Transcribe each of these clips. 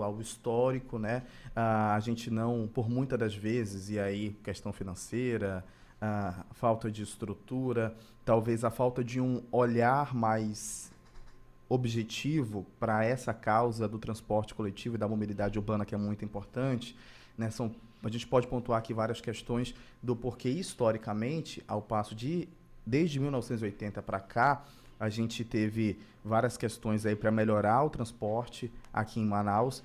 ao histórico, né? A gente não, por muitas das vezes, e aí questão financeira, a falta de estrutura, talvez a falta de um olhar mais objetivo para essa causa do transporte coletivo e da mobilidade urbana, que é muito importante, né? A gente pode pontuar aqui várias questões do porquê, historicamente, ao passo de, desde 1980 para cá, a gente teve várias questões aí para melhorar o transporte aqui em Manaus,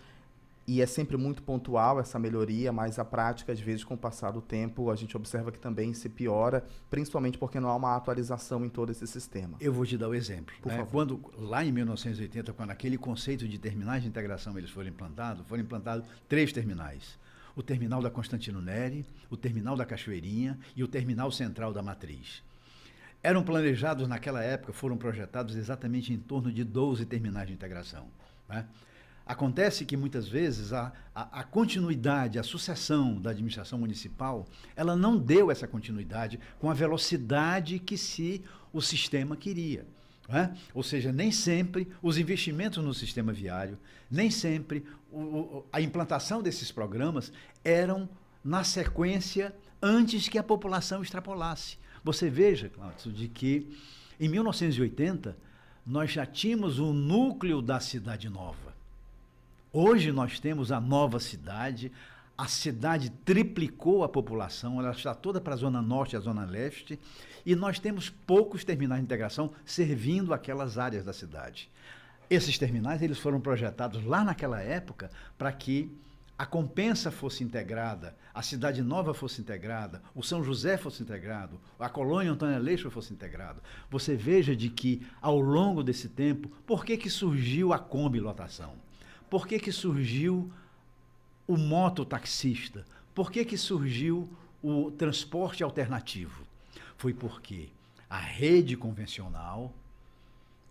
e é sempre muito pontual essa melhoria, mas a prática, às vezes, com o passar do tempo, a gente observa que também se piora, principalmente porque não há uma atualização em todo esse sistema. Eu vou te dar o exemplo. Por favor. Quando, lá em 1980, quando aquele conceito de terminais de integração eles foram implantados 3 terminais. O terminal da Constantino Neri, o terminal da Cachoeirinha e o terminal central da Matriz. Eram planejados naquela época, foram projetados exatamente em torno de 12 terminais de integração, né? Acontece que muitas vezes a continuidade, a sucessão da administração municipal, ela não deu essa continuidade com a velocidade que o sistema queria. Né? Ou seja, nem sempre os investimentos no sistema viário, nem sempre a implantação desses programas eram na sequência antes que a população extrapolasse. Você veja, Cláudio, de que em 1980 nós já tínhamos o núcleo da Cidade Nova. Hoje nós temos a nova cidade, a cidade triplicou a população, ela está toda para a Zona Norte e a Zona Leste, e nós temos poucos terminais de integração servindo aquelas áreas da cidade. Esses terminais eles foram projetados lá naquela época para que a Compensa fosse integrada, a Cidade Nova fosse integrada, o São José fosse integrado, a Colônia Antônio Aleixo fosse integrado. Você veja de que, ao longo desse tempo, por que surgiu a Kombi lotação? Por que surgiu o mototaxista? Por que surgiu o transporte alternativo? Foi porque a rede convencional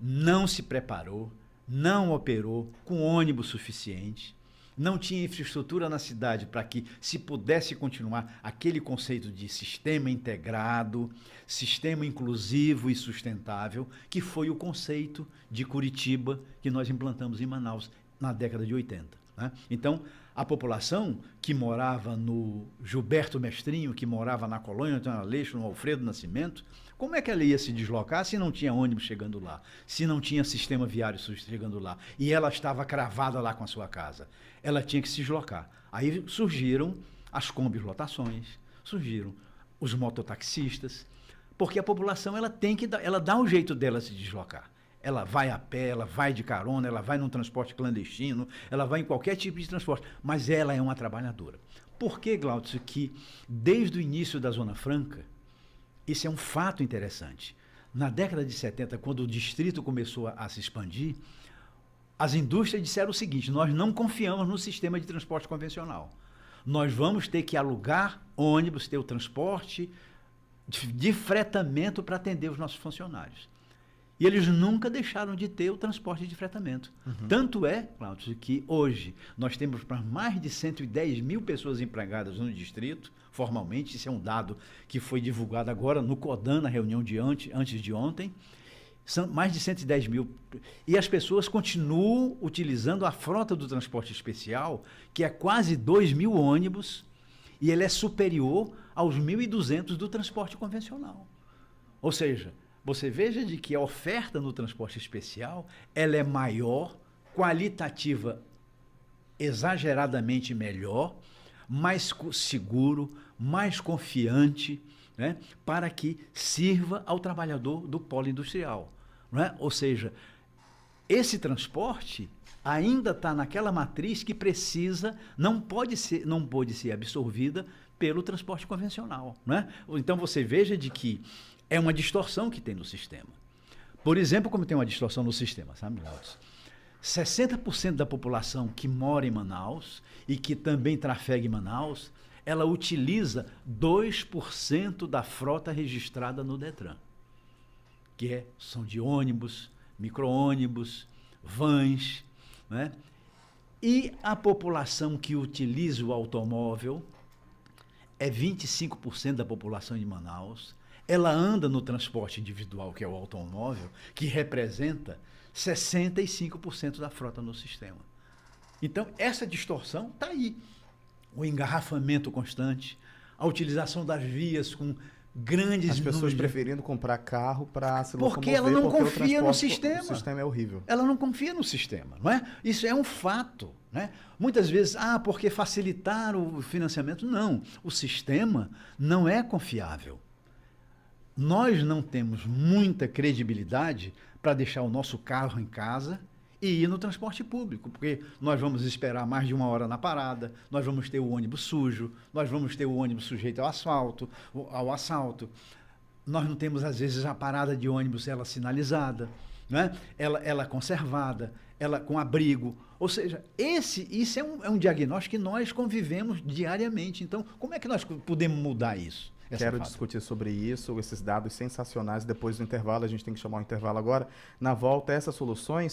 não se preparou, não operou com ônibus suficiente, não tinha infraestrutura na cidade para que se pudesse continuar aquele conceito de sistema integrado, sistema inclusivo e sustentável, que foi o conceito de Curitiba que nós implantamos em Manaus na década de 80. Né? Então, a população que morava no Gilberto Mestrinho, que morava na Colônia Antônio Aleixo, no Alfredo Nascimento, como é que ela ia se deslocar se não tinha ônibus chegando lá, se não tinha sistema viário chegando lá, e ela estava cravada lá com a sua casa? Ela tinha que se deslocar. Aí surgiram as Kombis lotações, surgiram os mototaxistas, porque a população ela dá um jeito dela se deslocar. Ela vai a pé, ela vai de carona, ela vai num transporte clandestino, ela vai em qualquer tipo de transporte, mas ela é uma trabalhadora. Por que, Glaucio, que desde o início da Zona Franca, isso é um fato interessante. Na década de 70, quando o distrito começou a se expandir, as indústrias disseram o seguinte: nós não confiamos no sistema de transporte convencional. Nós vamos ter que alugar ônibus, ter o transporte de fretamento para atender os nossos funcionários. E eles nunca deixaram de ter o transporte de fretamento. Uhum. Tanto é, Cláudio, que hoje nós temos para mais de 110 mil pessoas empregadas no distrito, formalmente. Isso é um dado que foi divulgado agora no CODAN, na reunião de antes de ontem. São mais de 110 mil. E as pessoas continuam utilizando a frota do transporte especial, que é quase 2 mil ônibus, e ele é superior aos 1.200 do transporte convencional. Ou seja, você veja de que a oferta no transporte especial ela é maior, qualitativa exageradamente melhor, mais seguro, mais confiante, né, para que sirva ao trabalhador do polo industrial. Né? Ou seja, esse transporte ainda está naquela matriz que não pode ser absorvida pelo transporte convencional. Né? Então você veja de que é uma distorção que tem no sistema. Por exemplo, como tem uma distorção no sistema, sabe, Glaucio? 60% da população que mora em Manaus e que também trafega em Manaus, ela utiliza 2% da frota registrada no Detran, que são de ônibus, micro-ônibus, vans, né? E a população que utiliza o automóvel é 25% da população de Manaus. Ela anda no transporte individual, que é o automóvel, que representa 65% da frota no sistema. Então, essa distorção está aí. O engarrafamento constante, a utilização das vias com grandes As pessoas números preferindo comprar carro para se porque locomover, ela não porque confia no o sistema. sistema é horrível. Ela não confia no sistema, não é? Isso é um fato, né? Muitas vezes, porque facilitar o financiamento. Não, o sistema não é confiável. Nós não temos muita credibilidade para deixar o nosso carro em casa e ir no transporte público, porque nós vamos esperar mais de 1 hora na parada, nós vamos ter o ônibus sujo, nós vamos ter o ônibus sujeito ao assalto. Nós não temos, às vezes, a parada de ônibus ela sinalizada, né? ela conservada, ela com abrigo. Ou seja, isso é um diagnóstico que nós convivemos diariamente. Então, como é que nós podemos mudar isso? Quero discutir sobre isso, esses dados sensacionais. Depois do intervalo, a gente tem que chamar um intervalo agora. Na volta, essas soluções